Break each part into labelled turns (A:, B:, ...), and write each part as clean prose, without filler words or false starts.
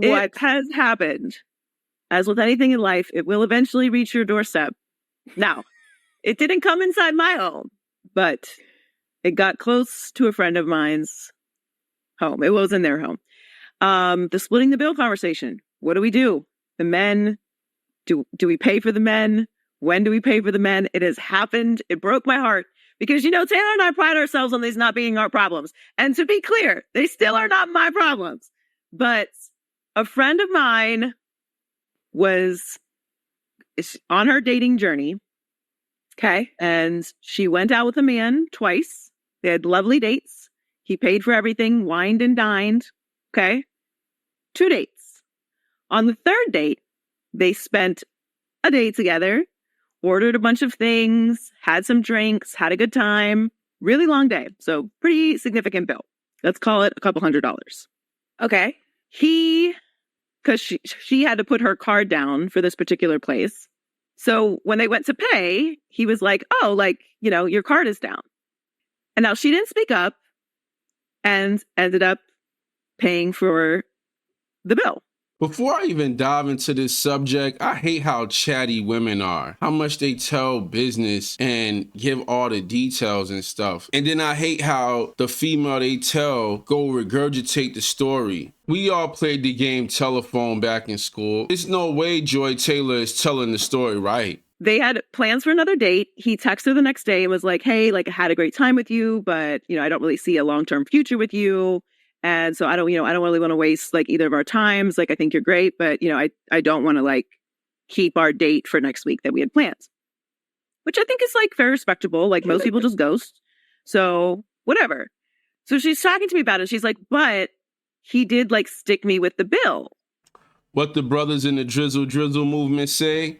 A: What?
B: It has happened. As with anything in life, it will eventually reach your doorstep. Now, it didn't come inside my home, but it got close to a friend of mine's home. It was in their home. The splitting the bill conversation. What do we do? The men, do we pay for the men? When do we pay for the men? It has happened. It broke my heart because, Taylor and I pride ourselves on these not being our problems. And to be clear, they still are not my problems. But a friend of mine was on her dating journey. Okay. And she went out with a man twice. They had lovely dates. He paid for everything, wined and dined. Okay. 2 dates. On the third date, they spent a day together, ordered a bunch of things, had some drinks, had a good time. Really long day. So pretty significant bill. Let's call it a couple $100.
A: Okay.
B: Because she had to put her card down for this particular place. So when they went to pay, he was like, oh, your card is down. And now she didn't speak up and ended up paying for the bill.
C: Before I even dive into this subject, I hate how chatty women are, how much they tell business and give all the details and stuff. And then I hate how the female they tell go regurgitate the story. We all played the game telephone back in school. There's no way Joy Taylor is telling the story right.
B: They had plans for another date. He texted her the next day and was like, hey, I had a great time with you, but, I don't really see a long-term future with you. And so I don't really want to waste either of our times. I think you're great, but I don't want to keep our date for next week that we had planned, which I think is very respectable. Most people just ghost. So whatever. So she's talking to me about it. She's like, but he did stick me with the bill.
C: What the brothers in the Drizzle Drizzle movement say,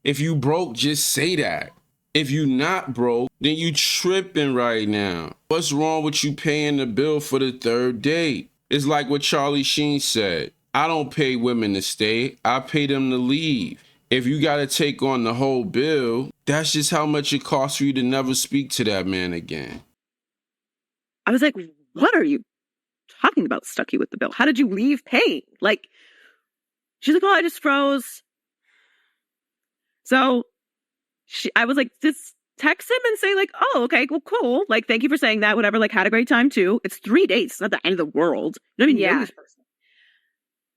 C: if you broke, just say that. If you not broke, then you tripping right now. What's wrong with you paying the bill for the third date? It's like what Charlie Sheen said. I don't pay women to stay. I pay them to leave. If you got to take on the whole bill, that's just how much it costs for you to never speak to that man again.
B: I was like, what are you talking about, stuck you with the bill? How did you leave paying? She's like, oh, I just froze. So I was like, just text him and say oh, okay, well, cool. Thank you for saying that, whatever. Had a great time too. It's 3 dates. It's not the end of the world. You don't even know this person.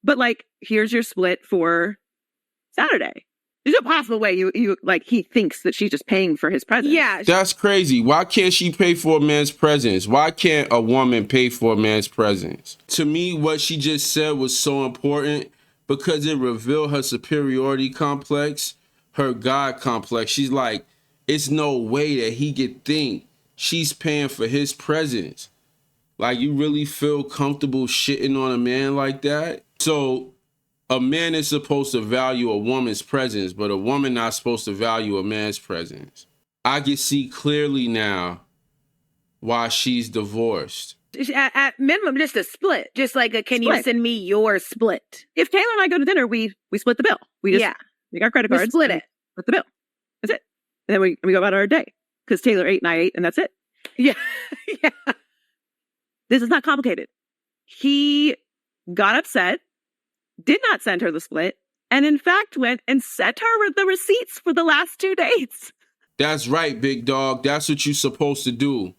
B: But here's your split for Saturday. There's no possible way you he thinks that she's just paying for his presence.
A: Yeah.
C: That's crazy. Why can't she pay for a man's presence? Why can't a woman pay for a man's presence? To me, what she just said was so important because it revealed her superiority complex, her God complex. She's like, it's no way that he could think she's paying for his presence. You really feel comfortable shitting on a man like that? So a man is supposed to value a woman's presence, but a woman not supposed to value a man's presence. I can see clearly now why she's divorced.
A: At minimum, just a split. Just can you send me your split?
B: If Taylor and I go to dinner, we split the bill. We got credit cards.
A: We split it.
B: Split the bill. That's it. And then we go about our day because Taylor ate and I ate, and that's it.
A: Yeah. Yeah.
B: This is not complicated. He got upset, did not send her the split, and in fact went and sent her the receipts for the last 2 dates.
C: That's right, big dog. That's what you're supposed to do.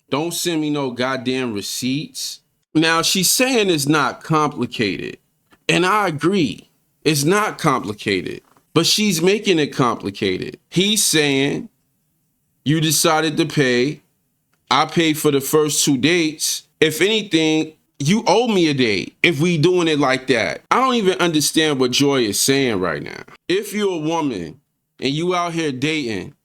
C: Don't send me no goddamn receipts. Now, she's saying it's not complicated. And I agree. It's not complicated. But she's making it complicated. He's saying, you decided to pay. I paid for the first 2 dates. If anything, you owe me a date if we doing it like that. I don't even understand what Joy is saying right now. If you're a woman and you out here dating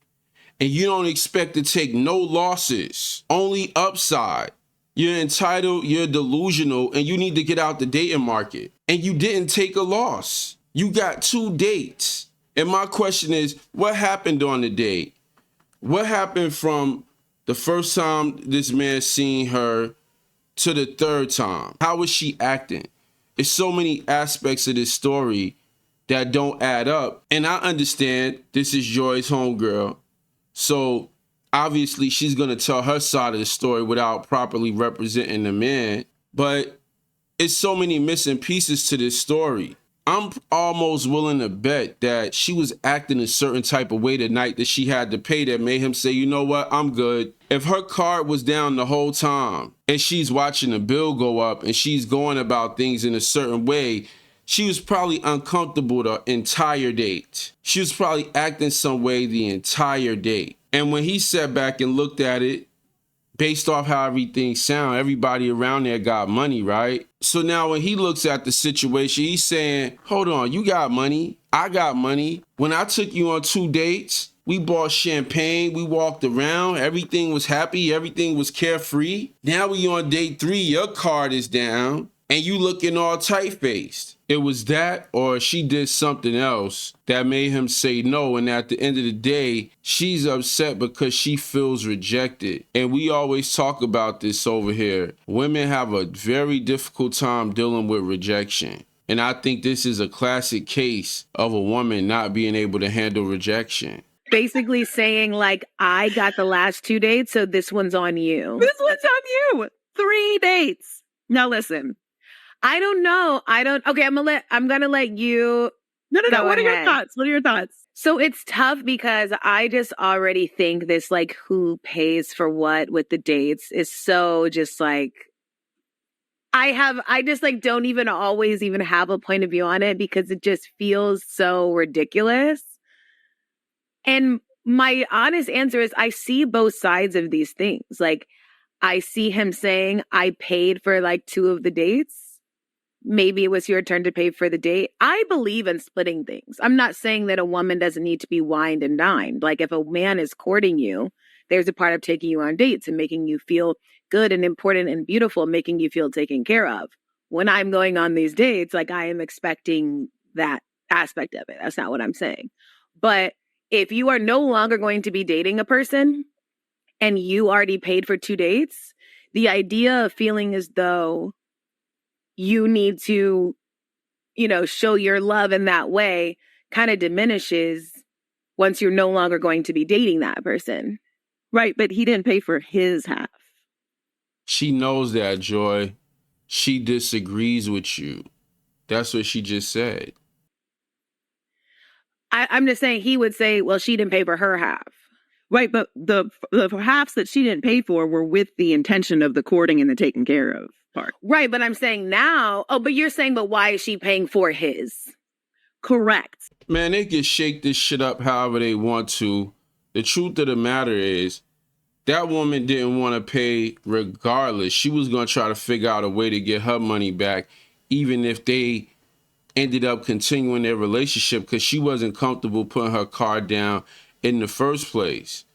C: and you don't expect to take no losses, only upside, you're entitled, you're delusional, and you need to get out the dating market. And you didn't take a loss. You got 2 dates. And my question is, what happened on the date? What happened from the first time this man seen her to the third time? How was she acting? There's so many aspects of this story that don't add up. And I understand this is Joy's homegirl. So obviously she's going to tell her side of the story without properly representing the man. But It's so many missing pieces to this story. I'm almost willing to bet that she was acting a certain type of way the night that she had to pay that made him say, you know what, I'm good. If her card was down the whole time and she's watching the bill go up and she's going about things in a certain way, she was probably uncomfortable the entire date. She was probably acting some way the entire date. And when he sat back and looked at it, based off how everything sound, everybody around there got money, right? So now when he looks at the situation, he's saying, hold on, you got money, I got money. When I took you on 2 dates, we bought champagne, we walked around, everything was happy, everything was carefree. Now we on date 3, your card is down, and you looking all tight-faced. It was that, or she did something else that made him say no, and at the end of the day, she's upset because she feels rejected. And we always talk about this over here. Women have a very difficult time dealing with rejection. And I think this is a classic case of a woman not being able to handle rejection.
A: Basically saying, like, I got the last 2 dates, so this one's on you.
B: This one's on you. 3 dates. Now listen.
A: I don't know. Okay, I'm gonna let you.
B: No. What are
A: ahead.
B: your thoughts?
A: So it's tough because I just already think this, like, who pays for what with the dates is so just like, I just like don't even always even have a point of view on it because it just feels so ridiculous. And my honest answer is I see both sides of these things. Like, I see him saying, I paid for like 2 of the dates. Maybe it was your turn to pay for the date. I believe in splitting things. I'm not saying that a woman doesn't need to be wined and dined. Like, if a man is courting you, there's a part of taking you on dates and making you feel good and important and beautiful, making you feel taken care of. When I'm going on these dates, like, I am expecting that aspect of it. That's not what I'm saying. But if you are no longer going to be dating a person and you already paid for 2 dates, the idea of feeling as though you need to, show your love in that way kind of diminishes once you're no longer going to be dating that person.
B: Right, but he didn't pay for his half.
C: She knows that, Joy. She disagrees with you. That's what she just said.
A: I'm just saying he would say, well, she didn't pay for her half.
B: Right, but the halves that she didn't pay for were with the intention of the courting and the taking care of part.
A: Right, but I'm saying now, but you're saying, but why is she paying for his?
B: Correct.
C: Man, they can shake this shit up however they want to. The truth of the matter is, that woman didn't want to pay regardless. She was going to try to figure out a way to get her money back, even if they ended up continuing their relationship, because she wasn't comfortable putting her card down in the first place.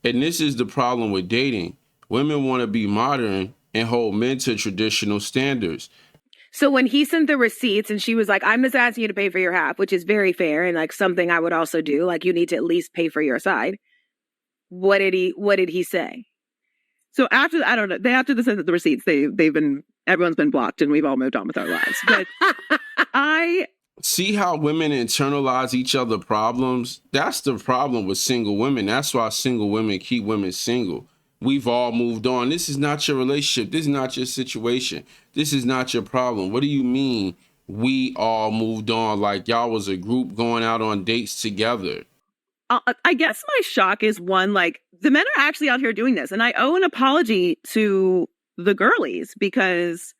C: And this is the problem with dating. Women want to be modern and hold men to traditional standards.
A: So when he sent the receipts and she was like, I'm just asking you to pay for your half, which is very fair and like something I would also do. Like, you need to at least pay for your side. What did he say?
B: So after, I don't know, after the receipts, everyone's been blocked and we've all moved on with our lives. But I
C: see how women internalize each other problems. That's the problem with single women. That's why single women keep women single. We've all moved on. This is not your relationship. This is not your situation. This is not your problem. What do you mean we all moved on? Like y'all was a group going out on dates together.
B: I guess my shock is one, like, the men are actually out here doing this. And I owe an apology to the girlies because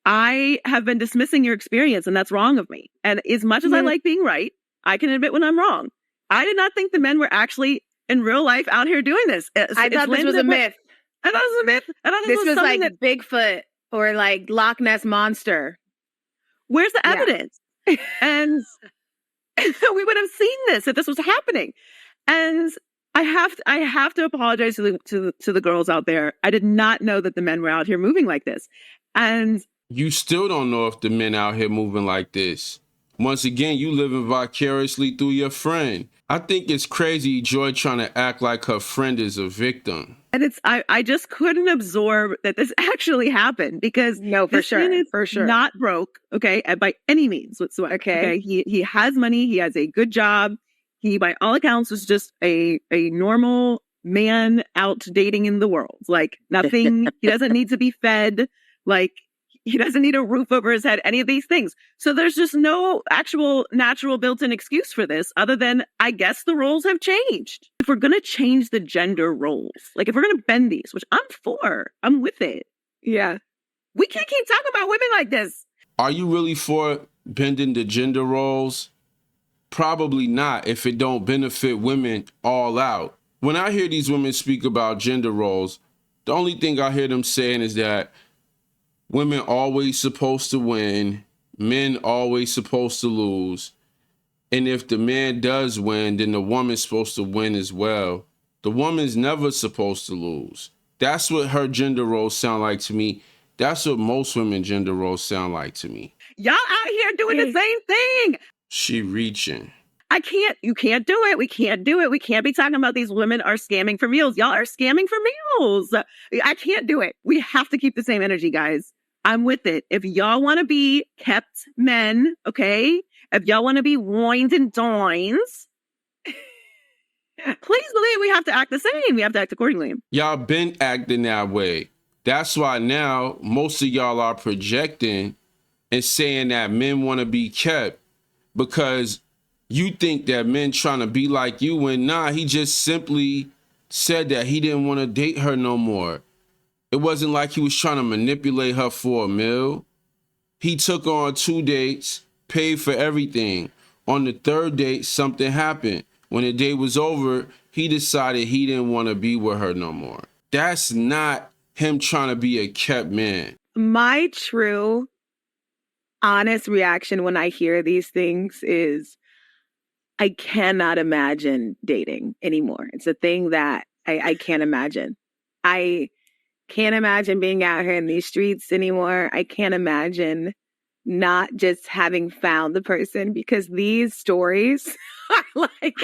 B: I have been dismissing your experience and that's wrong of me. And as much as I like being right, I can admit when I'm wrong. I did not think the men were actually in real life out here doing this.
A: I thought this was a myth.
B: I thought it was a myth. I thought
A: this was like
B: that,
A: Bigfoot or like Loch Ness Monster.
B: Where's the evidence? And we would have seen this if this was happening. And I have to apologize to the girls out there. I did not know that the men were out here moving like this. And
C: you still don't know if the men out here moving like this. Once again, you living vicariously through your friend. I think it's crazy Joy trying to act like her friend is a victim.
B: And I just couldn't absorb that this actually happened because
A: for sure,
B: not broke, okay, by any means whatsoever. Okay. He has money, he has a good job. He, by all accounts, was just a normal man out dating in the world. Like nothing, he doesn't need to be fed. Like He doesn't need a roof over his head, any of these things. So there's just no actual natural built-in excuse for this other than, I guess the roles have changed. If we're going to change the gender roles, like if we're going to bend these, which I'm for, I'm with it.
A: Yeah.
B: We can't keep talking about women like this.
C: Are you really for bending the gender roles? Probably not if it don't benefit women all out. When I hear these women speak about gender roles, the only thing I hear them saying is that women always supposed to win, men always supposed to lose. And if the man does win, then the woman's supposed to win as well. The woman's never supposed to lose. That's what her gender roles sound like to me. That's what most women gender roles sound like to me.
B: Y'all out here doing the same thing.
C: She reaching.
B: You can't do it. We can't do it. We can't be talking about these women are scamming for meals. Y'all are scamming for meals. I can't do it. We have to keep the same energy, guys. I'm with it. If y'all want to be kept men, okay? If y'all want to be wines and dines, please believe we have to act the same. We have to act accordingly.
C: Y'all been acting that way. That's why now most of y'all are projecting and saying that men want to be kept because you think that men trying to be like you when nah, he just simply said that he didn't want to date her no more. It wasn't like he was trying to manipulate her for a meal. He took her on 2 dates, paid for everything. On the 3rd date, something happened. When the date was over, he decided he didn't want to be with her no more. That's not him trying to be a kept man.
A: My true, honest reaction when I hear these things is I cannot imagine dating anymore. It's a thing that I can't imagine. I can't imagine being out here in these streets anymore. I can't imagine not just having found the person because these stories are like,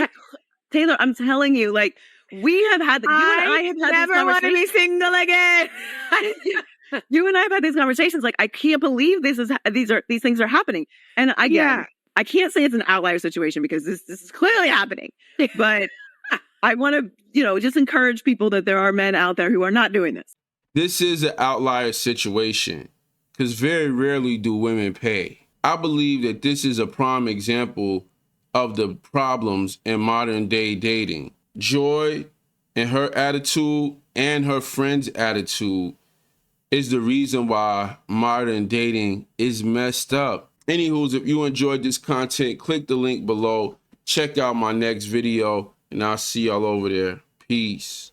B: Taylor, I'm telling you, like, we have had, you and I have had
A: never want to be single again.
B: You and I have had these conversations. Like, I can't believe these things are happening. And again, I can't say it's an outlier situation because this is clearly happening. But I want to, just encourage people that there are men out there who are not doing this.
C: This is an outlier situation because very rarely do women pay. I believe that this is a prime example of the problems in modern day dating. Joy and her attitude and her friend's attitude is the reason why modern dating is messed up. Anywho, if you enjoyed this content, click the link below. Check out my next video, and I'll see y'all over there. Peace.